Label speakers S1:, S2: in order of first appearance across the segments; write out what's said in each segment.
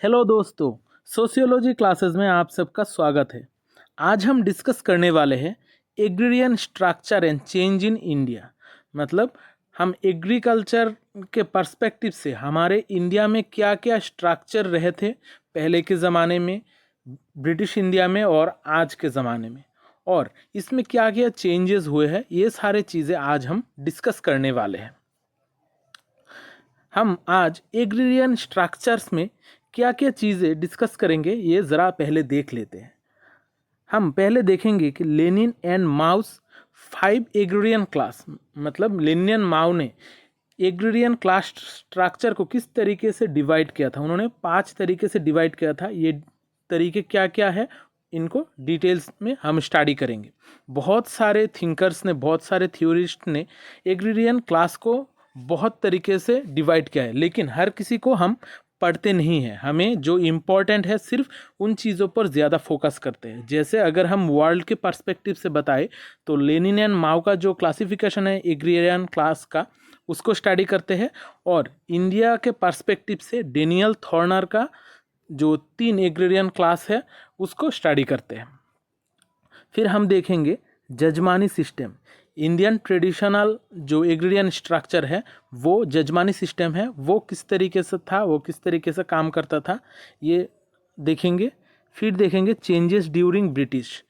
S1: Hello दोस्तों, sociology classes में आप सबका स्वागत है। आज हम डिस्कस करने वाले हैं agrarian structure and change in India. मतलब हम एग्रीकल्चर के पर्सपेक्टिव से हमारे इंडिया में क्या क्या स्ट्रक्चर रहे थे पहले के ज़माने में, ब्रिटिश इंडिया में और आज के ज़माने में, और इसमें क्या क्या चेंजेस हुए हैं, ये सारे चीज़ें आज हम डिस्कस करने वाले हैं। हम आज एग्रीरियन स्ट्रक्चर्स में क्या क्या चीज़ें डिस्कस करेंगे, ये ज़रा पहले देख लेते हैं। हम पहले देखेंगे कि Lenin and mouse 5 agrarian class, मतलब लेनिन माओ ने एग्रीरियन क्लास स्ट्रक्चर को किस तरीके से डिवाइड किया था। उन्होंने 5 तरीके से डिवाइड किया था। ये तरीके क्या क्या है, इनको डिटेल्स में हम स्टडी करेंगे। बहुत सारे थिंकर्स ने, बहुत सारे थ्योरिस्ट ने एग्रीरियन क्लास को बहुत तरीके से डिवाइड किया है, लेकिन हर किसी को हम पढ़ते नहीं हैं। हमें जो इम्पोर्टेंट है सिर्फ उन चीज़ों पर ज़्यादा फोकस करते हैं। जैसे अगर हम वर्ल्ड के पर्सपेक्टिव से बताएं तो लेनिन एंड माओ का जो क्लासिफिकेशन है एग्रीरियन क्लास का, उसको स्टडी करते हैं, और इंडिया के पर्सपेक्टिव से डेनियल थॉर्नर का जो 3 एग्रीरियन क्लास है उसको स्टडी करते हैं। फिर हम देखेंगे जजमानी सिस्टम। इंडियन ट्रेडिशनल जो एग्रीरियन स्ट्रक्चर है वो जजमानी सिस्टम है, वो किस तरीके से था, वो किस तरीके से काम करता था, ये देखेंगे। फिर देखेंगे चेंजेस ड्यूरिंग ब्रिटिश।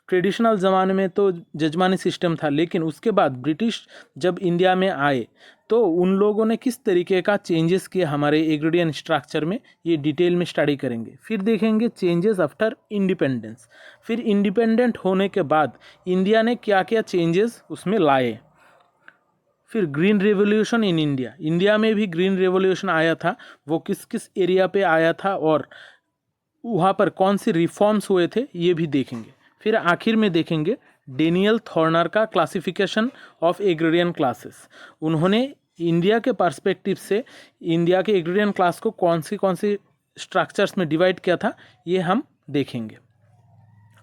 S1: ट्रेडिशनल ज़माने में तो जजमानी सिस्टम था, लेकिन उसके बाद ब्रिटिश जब इंडिया में आए तो उन लोगों ने किस तरीके का चेंजेस किए हमारे एग्रीरियन स्ट्रक्चर में, ये डिटेल में स्टडी करेंगे। फिर देखेंगे चेंजेस आफ्टर इंडिपेंडेंस। फिर इंडिपेंडेंट होने के बाद इंडिया ने क्या क्या चेंजेस उसमें लाए। फिर green revolution in India, India में भी ग्रीन रेवोल्यूशन आया था, वो किस किस एरिया पे आया था और वहाँ पर कौन से रिफॉर्म्स हुए थे, ये भी देखेंगे। फिर आखिर में देखेंगे डेनियल थॉर्नर का क्लासिफिकेशन ऑफ एग्रीरियन क्लासेस। उन्होंने इंडिया के पर्सपेक्टिव से इंडिया के एग्रीरियन क्लास को कौन सी स्ट्रक्चर्स में डिवाइड किया था, ये हम देखेंगे।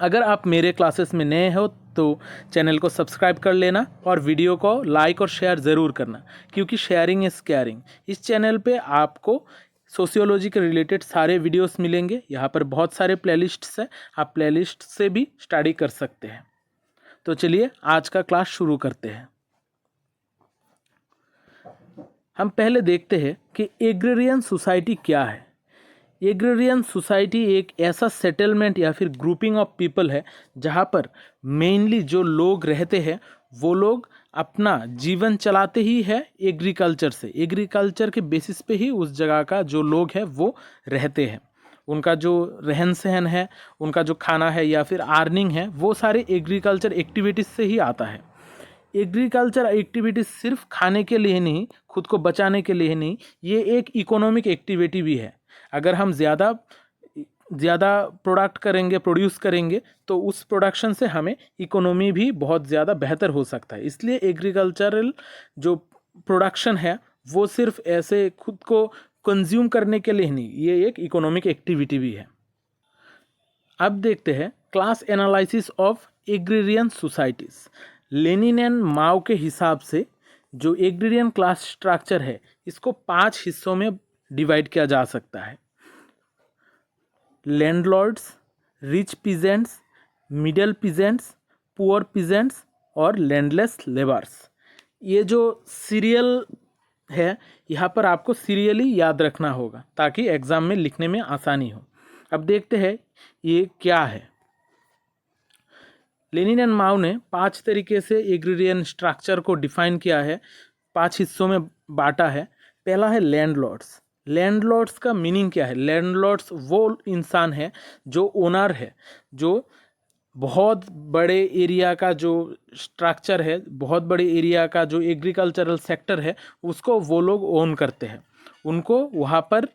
S1: अगर आप मेरे क्लासेस में नए हो तो चैनल को सब्सक्राइब कर लेना और वीडियो को लाइक और शेयर ज़रूर करना, क्योंकि शेयरिंग इज़ केयरिंग। इस चैनल पे आपको सोशियोलॉजी के रिलेटेड सारे वीडियोस मिलेंगे। यहाँ पर बहुत सारे प्लेलिस्ट्स हैं, आप प्लेलिस्ट से भी स्टडी कर सकते हैं। तो चलिए आज का क्लास शुरू करते हैं। हम पहले देखते हैं कि एग्रीरियन सोसाइटी क्या है। एग्रीरियन सोसाइटी एक ऐसा सेटलमेंट या फिर ग्रुपिंग ऑफ पीपल है जहाँ पर मेनली जो लोग रहते हैं वो लोग अपना जीवन चलाते ही है एग्रीकल्चर से। एग्रीकल्चर के बेसिस पे ही उस जगह का जो लोग हैं वो रहते हैं। उनका जो रहन सहन है, उनका जो खाना है या फिर अर्निंग है, वो सारे एग्रीकल्चर एक्टिविटीज़ से ही आता है। एग्रीकल्चर एक्टिविटीज़ सिर्फ खाने के लिए नहीं, खुद को बचाने के लिए नहीं, ये एक इकोनॉमिक एक्टिविटी भी है। अगर हम ज़्यादा प्रोडक्ट करेंगे, प्रोड्यूस करेंगे, तो उस प्रोडक्शन से हमें इकोनॉमी भी बहुत ज़्यादा बेहतर हो सकता है। इसलिए एग्रीकल्चरल जो प्रोडक्शन है वो सिर्फ ऐसे खुद को कंज्यूम करने के लिए नहीं, ये एक इकोनॉमिक एक्टिविटी भी है। अब देखते हैं class analysis of agrarian societies. Lenin and Mao के हिसाब से जो एग्रीरियन क्लास स्ट्रक्चर है इसको 5 हिस्सों में डिवाइड किया जा सकता है। Landlords, rich peasants, middle peasants, poor peasants और लैंडलेस लेबर्स। ये जो सीरियल है, यहाँ पर आपको सीरियली याद रखना होगा ताकि एग्ज़ाम में लिखने में आसानी हो। अब देखते हैं ये क्या है। लेनिन एंड माओ ने 5 तरीके से एग्रीरियन स्ट्रक्चर को डिफाइन किया है, 5 हिस्सों में बांटा है। पहला है लैंडलॉर्ड्स। लैंडलॉर्ड्स का मीनिंग क्या है? लैंडलॉर्ड्स वो इंसान है जो ओनर है, जो बहुत बड़े एरिया का जो स्ट्रक्चर है, बहुत बड़े एरिया का जो एग्रीकल्चरल सेक्टर है, उसको वो लोग ओन करते हैं। उनको वहाँ पर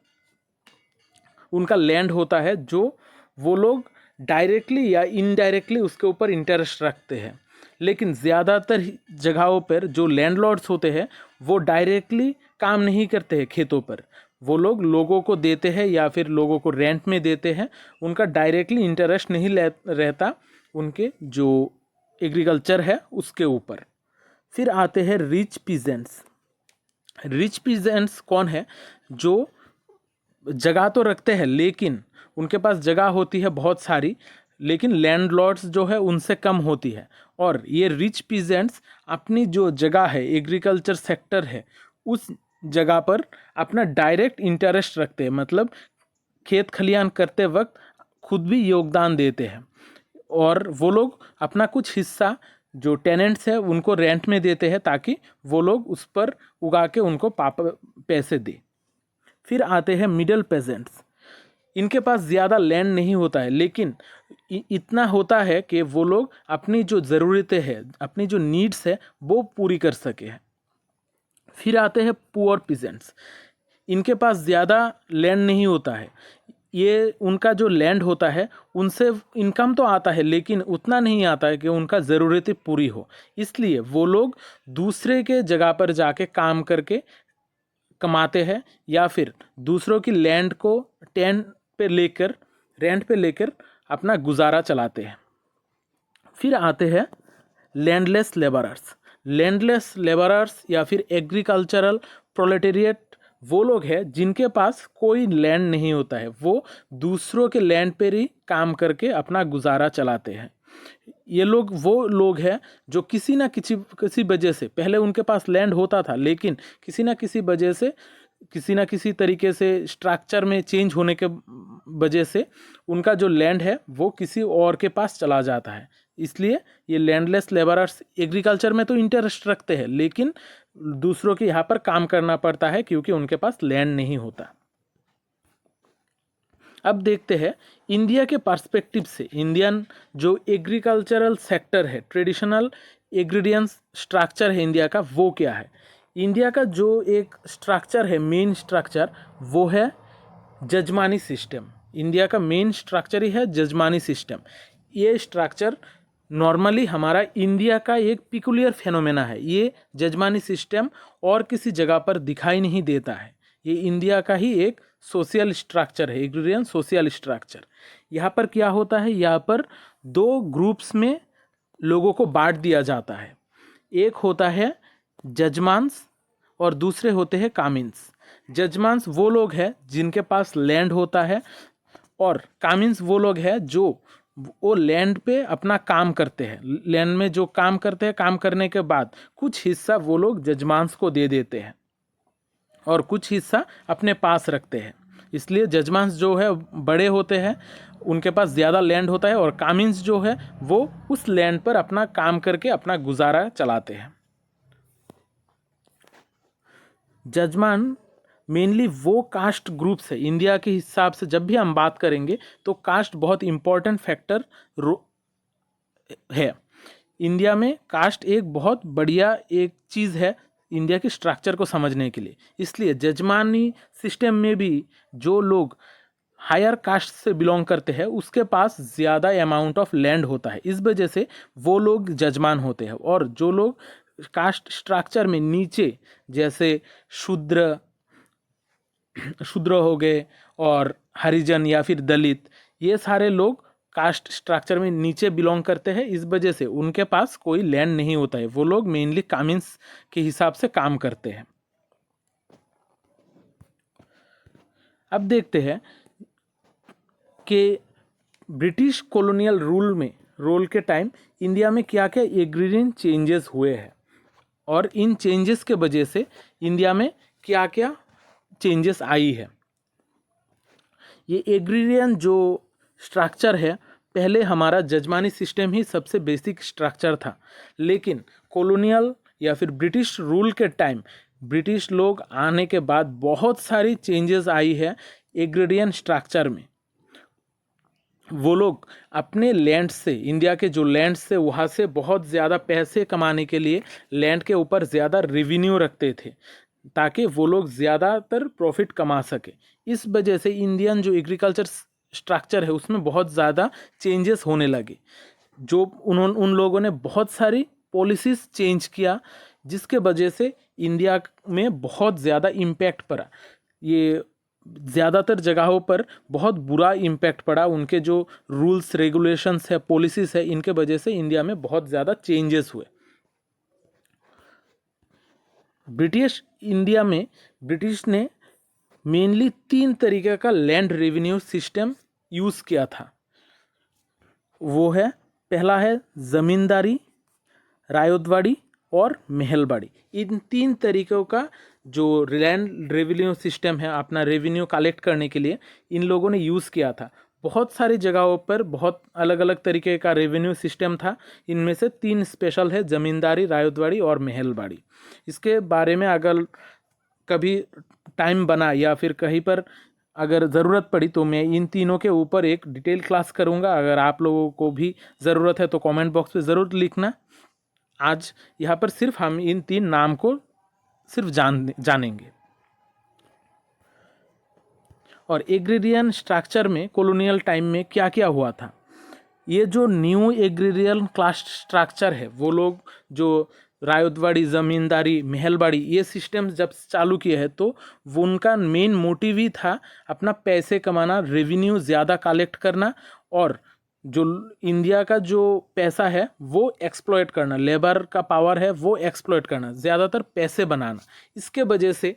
S1: उनका लैंड होता है जो वो लोग डायरेक्टली या इनडायरेक्टली उसके ऊपर इंटरेस्ट रखते हैं। लेकिन ज़्यादातर जगहों पर जो लैंडलॉर्ड्स होते हैं वो डायरेक्टली काम नहीं करते हैं खेतों पर, वो लोग लोगों को देते हैं या फिर लोगों को रेंट में देते हैं। उनका डायरेक्टली इंटरेस्ट नहीं रहता उनके जो एग्रीकल्चर है उसके ऊपर। फिर आते हैं रिच पीजेंट्स। रिच पीजेंट्स कौन है? जो जगह तो रखते हैं, लेकिन उनके पास जगह होती है बहुत सारी, लेकिन लैंडलॉर्ड्स जो है उनसे कम होती है। और ये रिच पीजेंट्स अपनी जो जगह है, एग्रीकल्चर सेक्टर है, उस जगह पर अपना डायरेक्ट इंटरेस्ट रखते हैं, मतलब खेत खलियान करते वक्त खुद भी योगदान देते हैं। और वो लोग अपना कुछ हिस्सा जो टेनेंट्स है उनको रेंट में देते हैं, ताकि वो लोग उस पर उगा के उनको पैसे दे। फिर आते हैं मिडिल पेजेंट्स। इनके पास ज़्यादा लैंड नहीं होता है, लेकिन इतना होता है कि वो लोग अपनी जो ज़रूरतें हैं, अपनी जो नीड्स है, वो पूरी कर सके। फिर आते हैं पुअर पीजेंट्स। इनके पास ज़्यादा लैंड नहीं होता है, ये उनका जो लैंड होता है उनसे इनकम तो आता है, लेकिन उतना नहीं आता है कि उनका ज़रूरतें पूरी हो। इसलिए वो लोग दूसरे के जगह पर जाके काम करके कमाते हैं, या फिर दूसरों की लैंड को रेंट पे लेकर अपना गुजारा चलाते हैं। फिर आते हैं लैंडलेस लेबरर्स। लैंडलेस लेबरर्स या फिर एग्रीकल्चरल प्रोलेटेरिएट वो लोग हैं जिनके पास कोई लैंड नहीं होता है, वो दूसरों के लैंड पर ही काम करके अपना गुजारा चलाते हैं। ये लोग वो लोग हैं जो किसी वजह से, पहले उनके पास लैंड होता था, लेकिन किसी ना किसी तरीके से स्ट्रक्चर में चेंज होने के वजह से उनका जो लैंड है वो किसी और के पास चला जाता है। इसलिए ये लैंडलेस लेबरर्स एग्रीकल्चर में तो इंटरेस्ट रखते हैं, लेकिन दूसरों के यहाँ पर काम करना पड़ता है क्योंकि उनके पास लैंड नहीं होता। अब देखते हैं इंडिया के पर्सपेक्टिव से इंडियन जो एग्रीकल्चरल सेक्टर है, ट्रेडिशनल एग्रीडियंट्स स्ट्रक्चर है इंडिया का, वो क्या है। इंडिया का जो एक स्ट्रक्चर है, मेन स्ट्रक्चर, वो है जजमानी सिस्टम। इंडिया का मेन स्ट्रक्चर ही है जजमानी सिस्टम। ये स्ट्रक्चर नॉर्मली हमारा इंडिया का एक पिकुलियर फेनोमेना है। ये जजमानी सिस्टम और किसी जगह पर दिखाई नहीं देता है, ये इंडिया का ही एक सोशल स्ट्रक्चर है, एग्रीरियन सोशल स्ट्रक्चर। यहाँ पर क्या होता है, यहाँ पर दो ग्रुप्स में लोगों को बांट दिया जाता है। एक होता है जजमांस और दूसरे होते हैं कामिन्स। जजमांस वो लोग हैं जिनके पास लैंड होता है, और कामिन्स वो लोग हैं जो वो लैंड पे अपना काम करते हैं। लैंड में जो काम करते हैं, काम करने के बाद कुछ हिस्सा वो लोग जजमांस को दे देते हैं और कुछ हिस्सा अपने पास रखते हैं। इसलिए जजमांस जो है बड़े होते हैं, उनके पास ज़्यादा लैंड होता है, और कामिन्स जो है वो उस लैंड पर अपना काम करके अपना गुजारा चलाते हैं। जजमान मेनली वो कास्ट ग्रुप्स है इंडिया के हिसाब से। जब भी हम बात करेंगे तो कास्ट बहुत इम्पोर्टेंट फैक्टर है। इंडिया में कास्ट एक बहुत बढ़िया एक चीज़ है इंडिया के स्ट्रक्चर को समझने के लिए। इसलिए जजमानी सिस्टम में भी जो लोग हायर कास्ट से बिलोंग करते हैं उसके पास ज़्यादा अमाउंट ऑफ लैंड होता है, इस वजह से वो लोग जजमान होते हैं। और जो लोग कास्ट स्ट्रक्चर में नीचे, जैसे शूद्र हो गए और हरिजन या फिर दलित, ये सारे लोग कास्ट स्ट्रक्चर में नीचे बिलोंग करते हैं, इस वजह से उनके पास कोई लैंड नहीं होता है। वो लोग मेनली कामिन्स के हिसाब से काम करते हैं। अब देखते हैं कि ब्रिटिश कॉलोनियल रूल के टाइम इंडिया में क्या क्या एग्रीरियन चेंजेस हुए हैं, और इन चेंजेस के वजह से इंडिया में क्या क्या चेंजेस आई है। ये एग्रीरियन जो स्ट्रक्चर है, पहले हमारा जजमानी सिस्टम ही सबसे बेसिक स्ट्रक्चर था, लेकिन कॉलोनियल या फिर ब्रिटिश रूल के टाइम, ब्रिटिश लोग आने के बाद बहुत सारी चेंजेस आई है एग्रीरियन स्ट्रक्चर में। वो लोग अपने लैंड से, इंडिया के जो लैंड से, वहाँ से बहुत ज़्यादा पैसे कमाने के लिए लैंड के ऊपर ज़्यादा रेवेन्यू रखते थे, ताकि वो लोग ज़्यादातर प्रॉफिट कमा सके। इस वजह से इंडियन जो एग्रीकल्चर स्ट्रक्चर है उसमें बहुत ज़्यादा चेंजेस होने लगे। जो उन लोगों ने बहुत सारी पॉलिसीज़ चेंज किया, जिसके वजह से इंडिया में बहुत ज़्यादा इम्पैक्ट पड़ा। ये ज़्यादातर जगहों पर बहुत बुरा इम्पैक्ट पड़ा। उनके जो रूल्स रेगुलेशंस है, पॉलिसीज़ है, इनके वजह से इंडिया में बहुत ज़्यादा चेंजेस हुए। ब्रिटिश इंडिया में ब्रिटिश ने मेनली 3 तरीके का लैंड रेवेन्यू सिस्टम यूज़ किया था। वो है, पहला है ज़मींदारी, रायतवाड़ी और महलबाड़ी। इन 3 तरीक़ों का जो लैंड रेवेन्यू सिस्टम है, अपना रेवेन्यू कलेक्ट करने के लिए इन लोगों ने यूज़ किया था। बहुत सारी जगहों पर बहुत अलग अलग तरीके का रेवेन्यू सिस्टम था। इनमें से 3 स्पेशल है, ज़मींदारी, रायतवाड़ी और महलबाड़ी। इसके बारे में अगर कभी टाइम बना या फिर कहीं पर अगर ज़रूरत पड़ी तो मैं इन तीनों के ऊपर एक डिटेल क्लास करूँगा। अगर आप लोगों को भी ज़रूरत है तो कमेंट बॉक्स में ज़रूर लिखना। आज यहाँ पर सिर्फ हम इन 3 नाम को सिर्फ जानेंगे। और एग्रीरियन स्ट्रक्चर में कॉलोनियल टाइम में क्या क्या हुआ था। ये जो न्यू एग्रीरियन क्लास स्ट्रक्चर है, वो लोग जो रायतवाड़ी, ज़मींदारी, महलबाड़ी ये सिस्टम जब चालू किए हैं तो वो उनका मेन मोटिव ही था अपना पैसे कमाना, रेवेन्यू ज़्यादा कलेक्ट करना और जो इंडिया का जो पैसा है वो एक्सप्लॉयट करना, लेबर का पावर है वो एक्सप्लॉयट करना, ज़्यादातर पैसे बनाना। इसके वजह से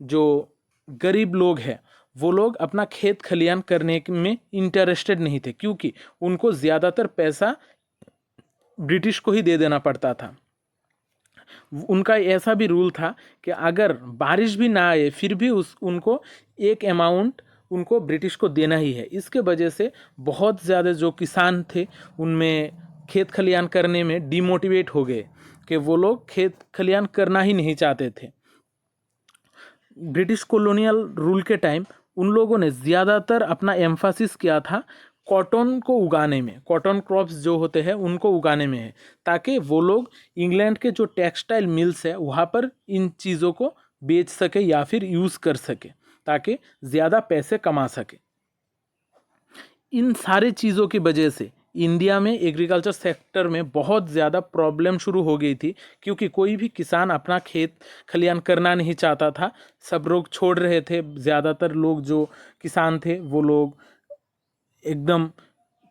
S1: जो गरीब लोग हैं वो लोग अपना खेत खलियान करने में इंटरेस्टेड नहीं थे, क्योंकि उनको ज़्यादातर पैसा ब्रिटिश को ही दे देना पड़ता था। उनका ऐसा भी रूल था कि अगर बारिश भी ना आए फिर भी उनको एक अमाउंट उनको ब्रिटिश को देना ही है। इसके वजह से बहुत ज़्यादा जो किसान थे उनमें खेत खलियान करने में डिमोटिवेट हो गए कि वो लोग खेत खलियान करना ही नहीं चाहते थे। ब्रिटिश कॉलोनियल रूल के टाइम उन लोगों ने ज़्यादातर अपना एम्फासिस किया था कॉटन को उगाने में, कॉटन क्रॉप्स जो होते हैं उनको उगाने में है, ताकि वो लोग इंग्लैंड के जो टेक्सटाइल मिल्स है वहाँ पर इन चीज़ों को बेच सके या फिर यूज़ कर सके, ताकि ज़्यादा पैसे कमा सके। इन सारे चीज़ों की वजह से इंडिया में एग्रीकल्चर सेक्टर में बहुत ज़्यादा प्रॉब्लम शुरू हो गई थी, क्योंकि कोई भी किसान अपना खेत खलियान करना नहीं चाहता था। सब लोग छोड़ रहे थे। ज़्यादातर लोग जो किसान थे वो लोग एकदम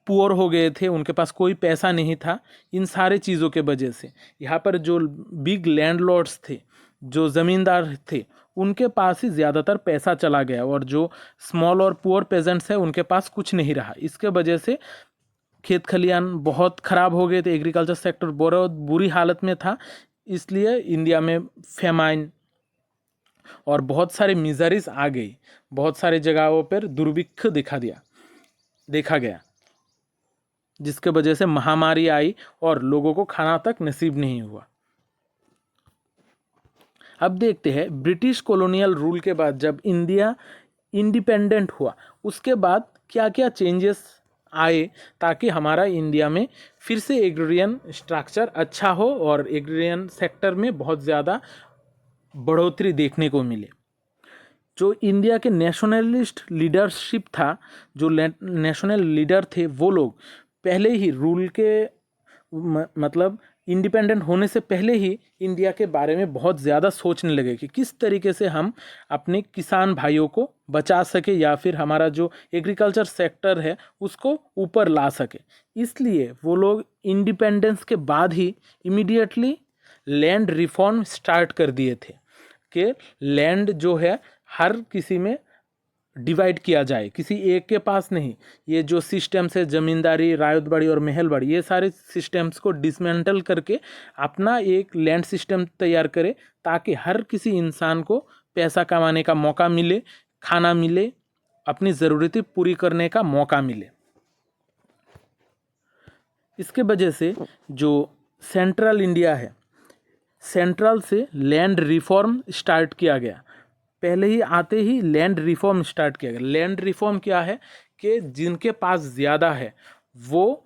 S1: पुअर हो गए थे, उनके पास कोई पैसा नहीं था। इन सारे चीज़ों के वजह से यहाँ पर जो बिग लैंडलॉर्ड्स थे, जो ज़मींदार थे, उनके पास ही ज़्यादातर पैसा चला गया और जो स्मॉल और पुअर पेजेंट्स हैं उनके पास कुछ नहीं रहा। इसके वजह से खेत खलियान बहुत ख़राब हो गए थे, एग्रीकल्चर सेक्टर बहुत बुरी हालत में था। इसलिए इंडिया में फेमाइन और बहुत सारे मिजरीज आ गई, बहुत सारे जगहों पर दुर्भिक्ष देखा गया, जिसके वजह से महामारी आई और लोगों को खाना तक नसीब नहीं हुआ। अब देखते हैं ब्रिटिश कॉलोनियल रूल के बाद जब इंडिया इंडिपेंडेंट हुआ उसके बाद क्या क्या चेंजेस आए, ताकि हमारा इंडिया में फिर से एग्रीरियन स्ट्रक्चर अच्छा हो और एग्रीरियन सेक्टर में बहुत ज़्यादा बढ़ोतरी देखने को मिले। जो इंडिया के नेशनलिस्ट लीडरशिप था, जो नेशनल लीडर थे, वो लोग पहले ही रूल के मतलब इंडिपेंडेंट होने से पहले ही इंडिया के बारे में बहुत ज़्यादा सोचने लगे कि किस तरीके से हम अपने किसान भाइयों को बचा सके या फिर हमारा जो एग्रीकल्चर सेक्टर है उसको ऊपर ला सके। इसलिए वो लोग इंडिपेंडेंस के बाद ही इमीडिएटली लैंड रिफॉर्म स्टार्ट कर दिए थे कि लैंड जो है हर किसी में डिवाइड किया जाए, किसी एक के पास नहीं। ये जो सिस्टम्स है ज़मींदारी, रायतवाड़ी और महलबाड़ी, ये सारे सिस्टम्स को डिसमेंटल करके अपना एक लैंड सिस्टम तैयार करे, ताकि हर किसी इंसान को पैसा कमाने का मौका मिले, खाना मिले, अपनी ज़रूरतें पूरी करने का मौका मिले। इसके वजह से जो सेंट्रल इंडिया है, सेंट्रल से लैंड रिफॉर्म स्टार्ट किया गया। पहले ही आते ही लैंड रिफॉर्म स्टार्ट किया गया। लैंड रिफॉर्म क्या है कि जिनके पास ज़्यादा है वो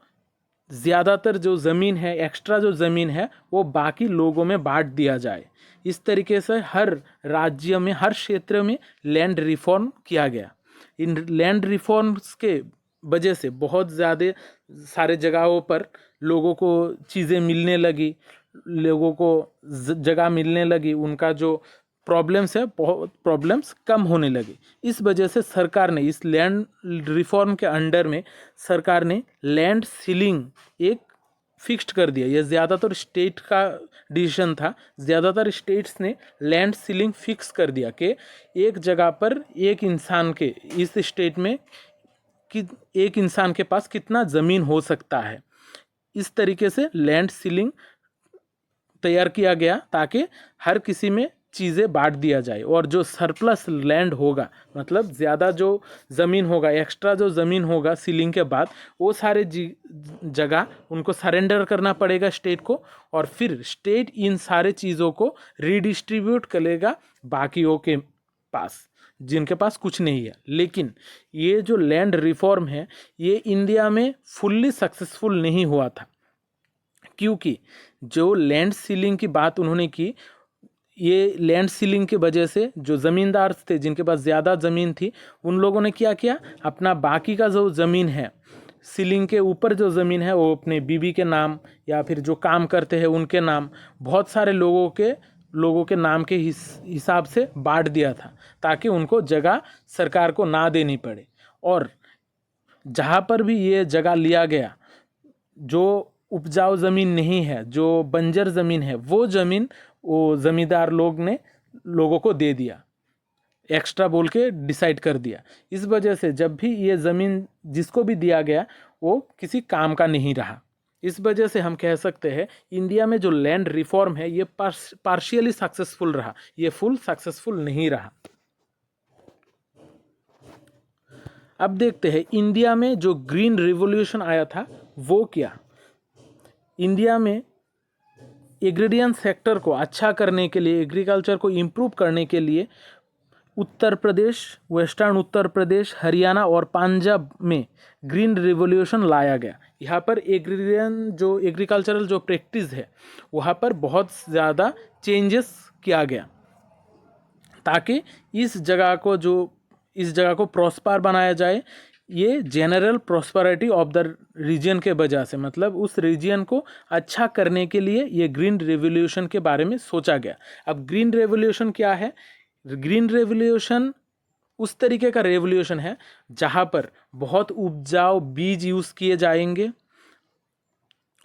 S1: ज़्यादातर जो ज़मीन है, एक्स्ट्रा जो ज़मीन है, वो बाकी लोगों में बांट दिया जाए। इस तरीके से हर राज्य में, हर क्षेत्र में लैंड रिफॉर्म किया गया। इन लैंड रिफॉर्म्स के वजह से बहुत ज़्यादा सारे जगहों पर लोगों को चीज़ें मिलने लगी, लोगों को जगह मिलने लगी, उनका जो प्रॉब्लम्स है, बहुत प्रॉब्लम्स कम होने लगे। इस वजह से सरकार ने इस लैंड रिफॉर्म के अंडर में सरकार ने लैंड सीलिंग एक फिक्स्ड कर दिया। ये ज़्यादातर स्टेट का डिसीजन था। ज़्यादातर स्टेट्स ने लैंड सीलिंग फिक्स कर दिया कि एक जगह पर एक इंसान के, इस स्टेट में कि एक इंसान के पास कितना ज़मीन हो सकता है। इस तरीके से लैंड सीलिंग तैयार किया गया ताकि हर किसी में चीज़ें बांट दिया जाए, और जो सरप्लस लैंड होगा, मतलब ज़्यादा जो ज़मीन होगा, एक्स्ट्रा जो ज़मीन होगा सीलिंग के बाद, वो सारे जगह उनको सरेंडर करना पड़ेगा स्टेट को, और फिर स्टेट इन सारे चीज़ों को रीडिस्ट्रीब्यूट करेगा बाकियों के पास जिनके पास कुछ नहीं है। लेकिन ये जो लैंड रिफॉर्म है ये इंडिया में फुल्ली सक्सेसफुल नहीं हुआ था, क्योंकि जो लैंड सीलिंग की बात उन्होंने की, ये लैंड सीलिंग की वजह से जो ज़मींदार थे जिनके पास ज़्यादा ज़मीन थी, उन लोगों ने क्या किया, अपना बाकी का जो ज़मीन है, सीलिंग के ऊपर जो ज़मीन है, वो अपने बीवी के नाम या फिर जो काम करते हैं उनके नाम, बहुत सारे लोगों के नाम के हिसाब से बांट दिया था, ताकि उनको जगह सरकार को ना देनी पड़े। और जहाँ पर भी ये जगह लिया गया, जो उपजाऊ ज़मीन नहीं है, जो बंजर ज़मीन है, वो ज़मीन वो ज़मींदार लोग ने लोगों को दे दिया, एक्स्ट्रा बोल के डिसाइड कर दिया। इस वजह से जब भी ये ज़मीन जिसको भी दिया गया वो किसी काम का नहीं रहा। इस वजह से हम कह सकते हैं इंडिया में जो लैंड रिफॉर्म है ये पार्शियली सक्सेसफुल रहा, ये फुल सक्सेसफुल नहीं रहा। अब देखते हैं इंडिया में जो ग्रीन रिवॉल्यूशन आया था वो क्या। इंडिया में एग्रीडियन सेक्टर को अच्छा करने के लिए, एग्रीकल्चर को इम्प्रूव करने के लिए उत्तर प्रदेश, वेस्टर्न उत्तर प्रदेश, हरियाणा और पंजाब में ग्रीन रिवॉल्यूशन लाया गया। यहाँ पर एग्रीकल्चरल जो प्रैक्टिस है वहाँ पर बहुत ज़्यादा चेंजेस किया गया, ताकि इस जगह को प्रॉस्पर बनाया जाए। ये general prosperity of the region के वजह से, मतलब उस रीजन को अच्छा करने के लिए ये ग्रीन रेवोल्यूशन के बारे में सोचा गया। अब ग्रीन रेवोल्यूशन क्या है? ग्रीन रेवोल्यूशन उस तरीके का रेवोल्यूशन है जहाँ पर बहुत उपजाऊ बीज यूज़ किए जाएंगे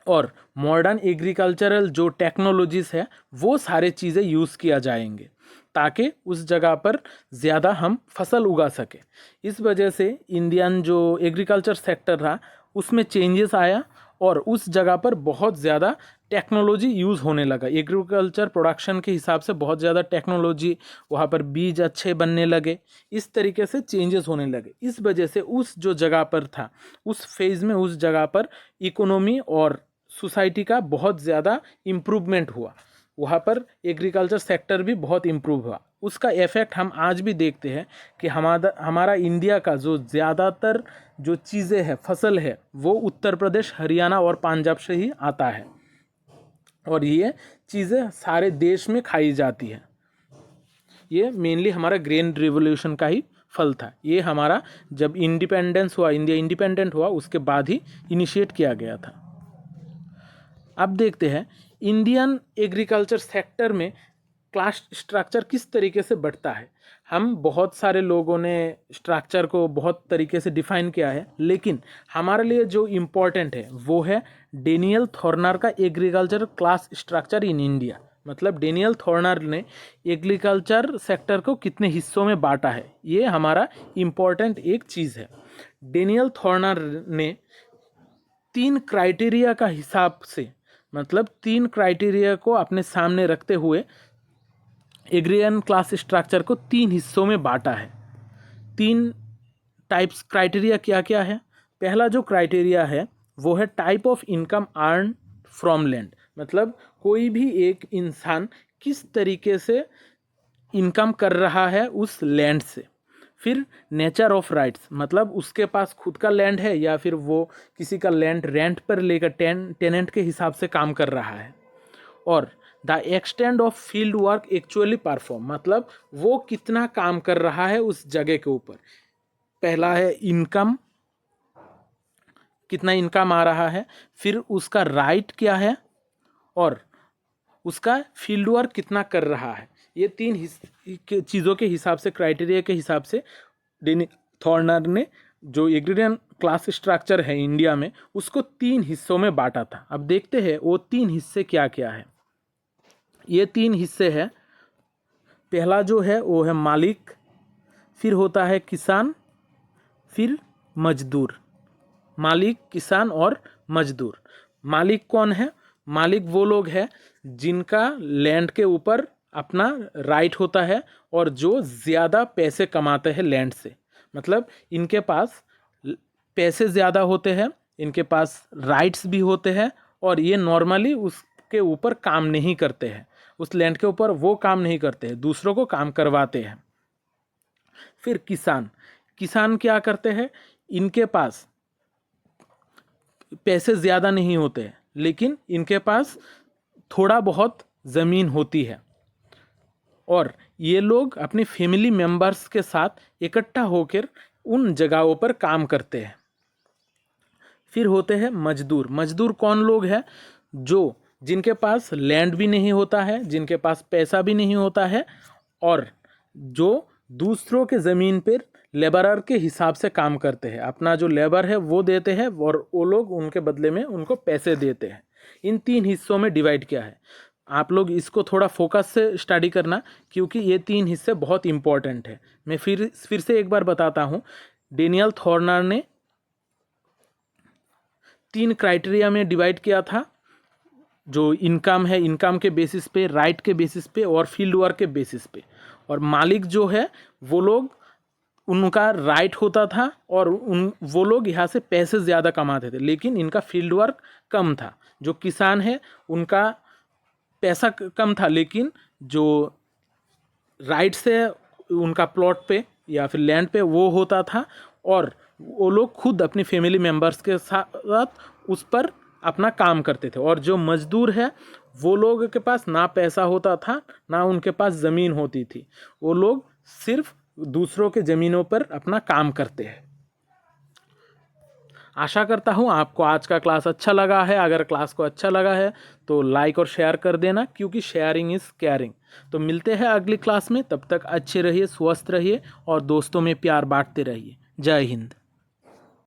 S1: और मॉडर्न एग्रीकल्चरल जो टेक्नोलॉजीज़ है वो सारे चीज़ें यूज़ किया जाएंगे, ताकि उस जगह पर ज़्यादा हम फसल उगा सकें। इस वजह से इंडियन जो एग्रीकल्चर सेक्टर रहा उसमें चेंजेस आया और उस जगह पर बहुत ज़्यादा टेक्नोलॉजी यूज़ होने लगा। एग्रीकल्चर प्रोडक्शन के हिसाब से बहुत ज़्यादा टेक्नोलॉजी, वहाँ पर बीज अच्छे बनने लगे, इस तरीके से चेंजेस होने लगे। इस वजह से उस जो जगह पर था उस फेज़ में उस जगह पर इकोनॉमी और सोसाइटी का बहुत ज़्यादा इम्प्रूवमेंट हुआ। वहाँ पर एग्रीकल्चर सेक्टर भी बहुत इम्प्रूव हुआ। उसका इफ़ेक्ट हम आज भी देखते हैं कि हमारा इंडिया का जो ज़्यादातर जो चीज़ें हैं, फसल है, वो उत्तर प्रदेश, हरियाणा और पंजाब से ही आता है और ये चीज़ें सारे देश में खाई जाती हैं। ये मेनली हमारा ग्रीन रिवॉल्यूशन का ही फल था। ये हमारा जब इंडिपेंडेंस हुआ, इंडिया इंडिपेंडेंट हुआ, उसके बाद ही इनिशिएट किया गया था। अब देखते हैं इंडियन एग्रीकल्चर सेक्टर में क्लास स्ट्रक्चर किस तरीके से बढ़ता है। हम बहुत सारे लोगों ने स्ट्रक्चर को बहुत तरीके से डिफाइन किया है, लेकिन हमारे लिए जो इम्पोर्टेंट है वो है डेनियल थॉर्नर का agriculture class structure in India. मतलब डेनियल थॉर्नर ने एग्रीकल्चर सेक्टर को कितने हिस्सों में बांटा है, ये हमारा इम्पोर्टेंट एक चीज़ है। डेनियल थॉर्नर ने 3 क्राइटेरिया का हिसाब से, मतलब 3 क्राइटेरिया को अपने सामने रखते हुए एग्रीयन क्लास स्ट्रक्चर को 3 हिस्सों में बांटा है। 3 टाइप्स क्राइटेरिया क्या क्या है? पहला जो क्राइटेरिया है वो है type of income earn from land, मतलब कोई भी एक इंसान किस तरीके से इनकम कर रहा है उस लैंड से। फिर नेचर ऑफ राइट्स, मतलब उसके पास खुद का लैंड है या फिर वो किसी का लैंड रेंट पर लेकर टेनेंट के हिसाब से काम कर रहा है। और the extend of field work actually perform, मतलब वो कितना काम कर रहा है उस जगह के ऊपर। पहला है इनकम, कितना इनकम आ रहा है, फिर उसका राइट क्या है और उसका फील्ड वर्क कितना कर रहा है। ये 3 चीज़ों के हिसाब से, क्राइटेरिया के हिसाब से डेनियल थॉर्नर ने जो एग्रेरियन क्लास स्ट्रक्चर है इंडिया में, उसको 3 हिस्सों में बांटा था। अब देखते हैं वो 3 हिस्से क्या क्या है। ये 3 हिस्से हैं। पहला जो है वो है मालिक, फिर होता है किसान, फिर मजदूर। मालिक, किसान और मजदूर। मालिक कौन है? मालिक वो लोग हैं जिनका लैंड के ऊपर अपना राइट होता है और जो ज़्यादा पैसे कमाते हैं लैंड से। मतलब इनके पास पैसे ज़्यादा होते हैं, इनके पास राइट्स भी होते हैं और ये नॉर्मली उसके ऊपर काम नहीं करते हैं, उस लैंड के ऊपर वो काम नहीं करते हैं, दूसरों को काम करवाते हैं। फिर किसान। किसान क्या करते हैं? इनके पास पैसे ज़्यादा नहीं होते हैं, लेकिन इनके पास थोड़ा बहुत ज़मीन होती है और ये लोग अपनी फैमिली मेंबर्स के साथ इकट्ठा होकर उन जगहों पर काम करते हैं। फिर होते हैं मजदूर। मजदूर कौन लोग हैं? जिनके पास लैंड भी नहीं होता है, जिनके पास पैसा भी नहीं होता है और जो दूसरों के ज़मीन पर लेबरर के हिसाब से काम करते हैं। अपना जो लेबर है वो देते हैं और वो लोग उनके बदले में उनको पैसे देते हैं। इन 3 हिस्सों में डिवाइड किया है। आप लोग इसको थोड़ा फोकस से स्टडी करना, क्योंकि ये 3 हिस्से बहुत इंपॉर्टेंट है। मैं फिर से एक बार बताता हूँ। डेनियल थॉर्नर ने 3 क्राइटेरिया में डिवाइड किया था, जो इनकम है, इनकम के बेसिस पे, राइट के बेसिस पे और फील्ड वर्क के बेसिस पे। और मालिक जो है वो लोग, उनका राइट होता था और वो लोग यहाँ से पैसे ज़्यादा कमाते थे, लेकिन इनका फील्ड वर्क कम था। जो किसान है उनका पैसा कम था, लेकिन जो राइट्स है उनका प्लॉट पे या फिर लैंड पे वो होता था और वो लोग खुद अपनी फैमिली मेम्बर्स के साथ उस पर अपना काम करते थे। और जो मजदूर है वो लोग के पास ना पैसा होता था, ना उनके पास ज़मीन होती थी, वो लोग सिर्फ दूसरों के ज़मीनों पर अपना काम करते हैं। आशा करता हूँ आपको आज का क्लास अच्छा लगा है। अगर क्लास को अच्छा लगा है तो लाइक और शेयर कर देना, क्योंकि शेयरिंग इज़ केयरिंग। तो मिलते हैं अगली क्लास में, तब तक अच्छे रहिए, स्वस्थ रहिए और दोस्तों में प्यार बांटते रहिए। जय हिंद।